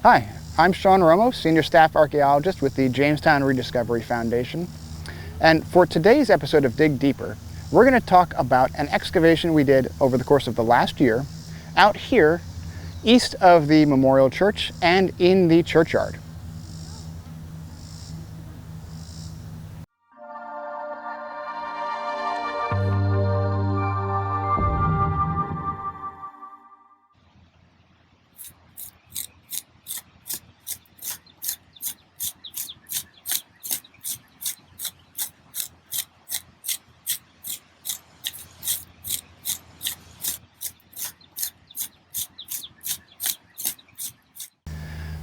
Hi, I'm Sean Romo, Senior Staff Archaeologist with the Jamestown Rediscovery Foundation. And for today's episode of Dig Deeper, we're going to talk about an excavation we did over the course of the last year out here east of the Memorial Church and in the Churchyard.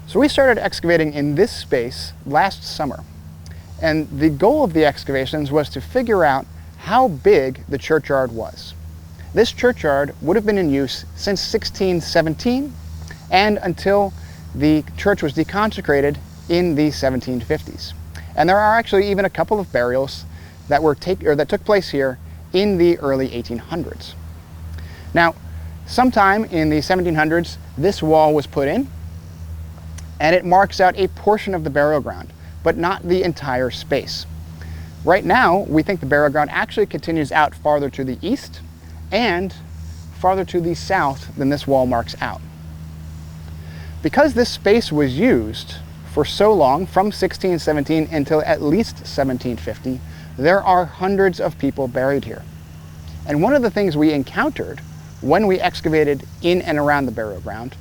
So we started excavating in this space last summer, and the goal of the excavations was to figure out how big the churchyard was. This churchyard would have been in use since 1617 and until the church was deconsecrated in the 1750s. And there are actually even a couple of burials that took place here in the early 1800s. Now, sometime in the 1700s, this wall was put in, and it marks out a portion of the burial ground, but not the entire space. Right now, we think the burial ground actually continues out farther to the east and farther to the south than this wall marks out. Because this space was used for so long, from 1617 until at least 1750, there are hundreds of people buried here. And one of the things we encountered when we excavated in and around the burial ground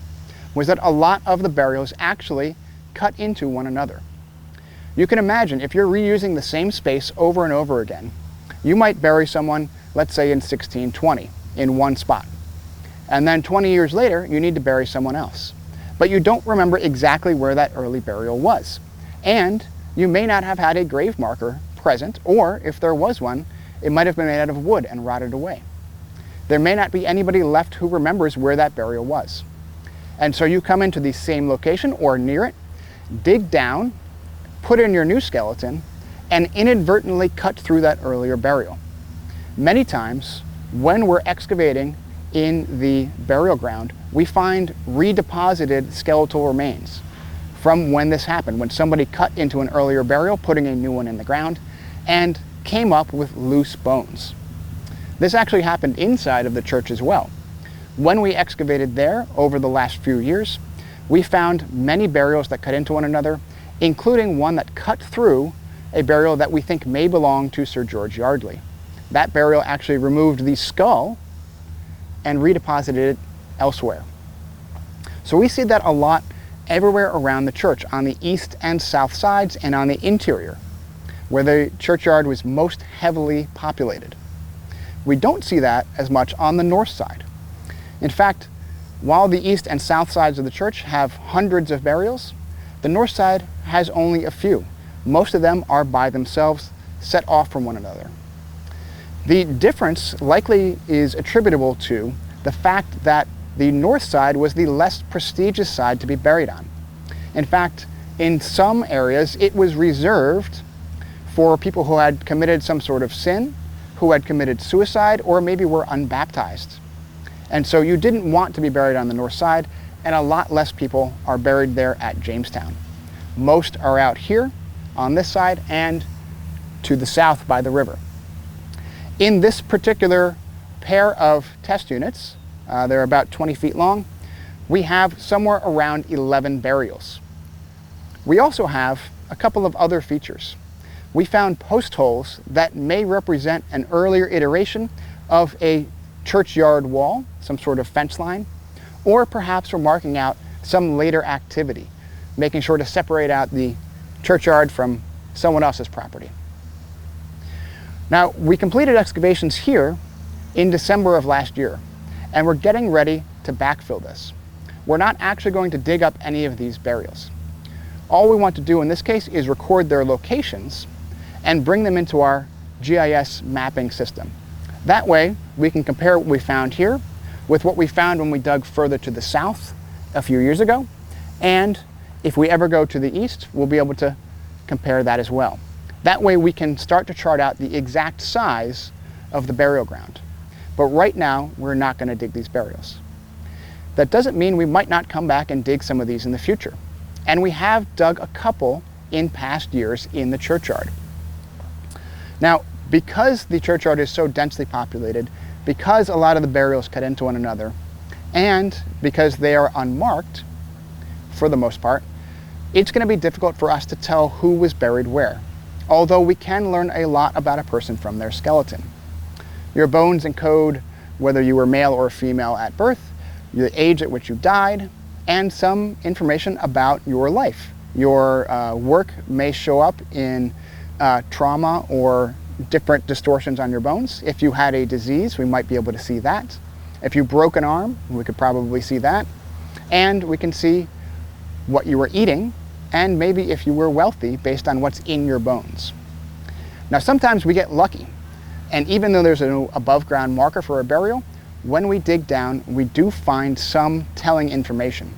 was that a lot of the burials actually cut into one another. You can imagine if you're reusing the same space over and over again, you might bury someone, let's say in 1620, in one spot. And then 20 years later, you need to bury someone else. But you don't remember exactly where that early burial was. And you may not have had a grave marker present, or if there was one, it might have been made out of wood and rotted away. There may not be anybody left who remembers where that burial was. And so you come into the same location or near it, dig down, put in your new skeleton, and inadvertently cut through that earlier burial. Many times, when we're excavating in the burial ground, we find redeposited skeletal remains from when this happened, when somebody cut into an earlier burial, putting a new one in the ground, and came up with loose bones. This actually happened inside of the church as well. When we excavated there over the last few years, we found many burials that cut into one another, including one that cut through a burial that we think may belong to Sir George Yardley. That burial actually removed the skull and redeposited it elsewhere. So we see that a lot everywhere around the church, on the east and south sides and on the interior, where the churchyard was most heavily populated. We don't see that as much on the north side. In fact, while the east and south sides of the church have hundreds of burials, the north side has only a few. Most of them are by themselves, set off from one another. The difference likely is attributable to the fact that the north side was the less prestigious side to be buried on. In fact, in some areas, it was reserved for people who had committed some sort of sin, who had committed suicide, or maybe were unbaptized. And so you didn't want to be buried on the north side, and a lot less people are buried there at Jamestown. Most are out here on this side and to the south by the river. In this particular pair of test units, they're about 20 feet long, we have somewhere around 11 burials. We also have a couple of other features. We found post holes that may represent an earlier iteration of a churchyard wall, some sort of fence line, or perhaps we're marking out some later activity, making sure to separate out the churchyard from someone else's property. Now, we completed excavations here in December of last year, and we're getting ready to backfill this. We're not actually going to dig up any of these burials. All we want to do in this case is record their locations and bring them into our GIS mapping system. That way, we can compare what we found here with what we found when we dug further to the south a few years ago. And if we ever go to the east, we'll be able to compare that as well. That way we can start to chart out the exact size of the burial ground. But right now, we're not going to dig these burials. That doesn't mean we might not come back and dig some of these in the future. and we have dug a couple in past years in the churchyard. Now, because the churchyard is so densely populated, because a lot of the burials cut into one another, and because they are unmarked, for the most part, it's going to be difficult for us to tell who was buried where, although we can learn a lot about a person from their skeleton. Your bones encode whether you were male or female at birth, the age at which you died, and some information about your life. Your work may show up in trauma or different distortions on your bones. If you had a disease, we might be able to see that. If you broke an arm, we could probably see that. And we can see what you were eating, and maybe if you were wealthy based on what's in your bones. Now, sometimes we get lucky, and even though there's an above ground marker for a burial, when we dig down, we do find some telling information.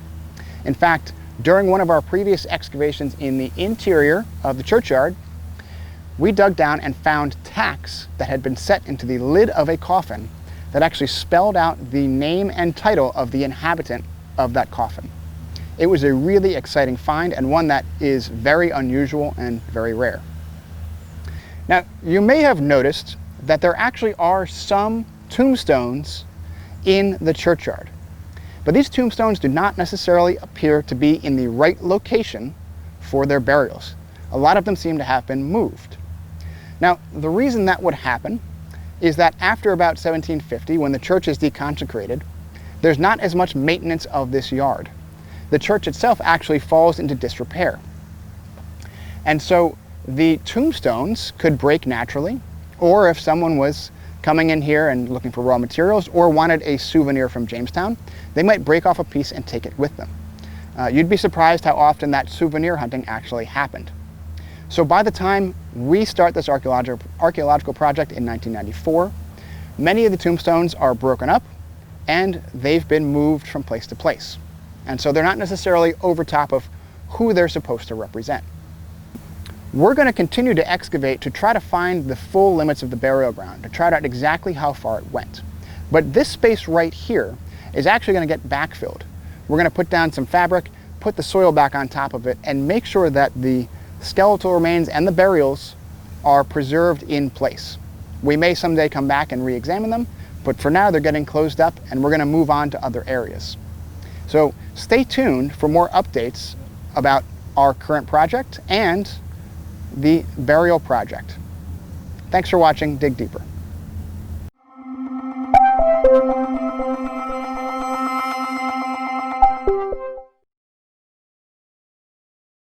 In fact, during one of our previous excavations in the interior of the churchyard, we dug down and found tacks that had been set into the lid of a coffin that actually spelled out the name and title of the inhabitant of that coffin. It was a really exciting find, and one that is very unusual and very rare. Now, you may have noticed that there actually are some tombstones in the churchyard, but these tombstones do not necessarily appear to be in the right location for their burials. A lot of them seem to have been moved. Now, the reason that would happen is that after about 1750, when the church is deconsecrated, there's not as much maintenance of this yard. The church itself actually falls into disrepair. And so the tombstones could break naturally, or if someone was coming in here and looking for raw materials or wanted a souvenir from Jamestown, they might break off a piece and take it with them. You'd be surprised how often that souvenir hunting actually happened. So by the time we start this archaeological project in 1994, many of the tombstones are broken up and they've been moved from place to place. And so they're not necessarily over top of who they're supposed to represent. We're going to continue to excavate to try to find the full limits of the burial ground, to try out exactly how far it went. But this space right here is actually going to get backfilled. We're going to put down some fabric, put the soil back on top of it, and make sure that the skeletal remains and the burials are preserved in place. We may someday come back and re-examine them, but for now they're getting closed up and we're going to move on to other areas. So stay tuned for more updates about our current project and the burial project. Thanks for watching Dig Deeper.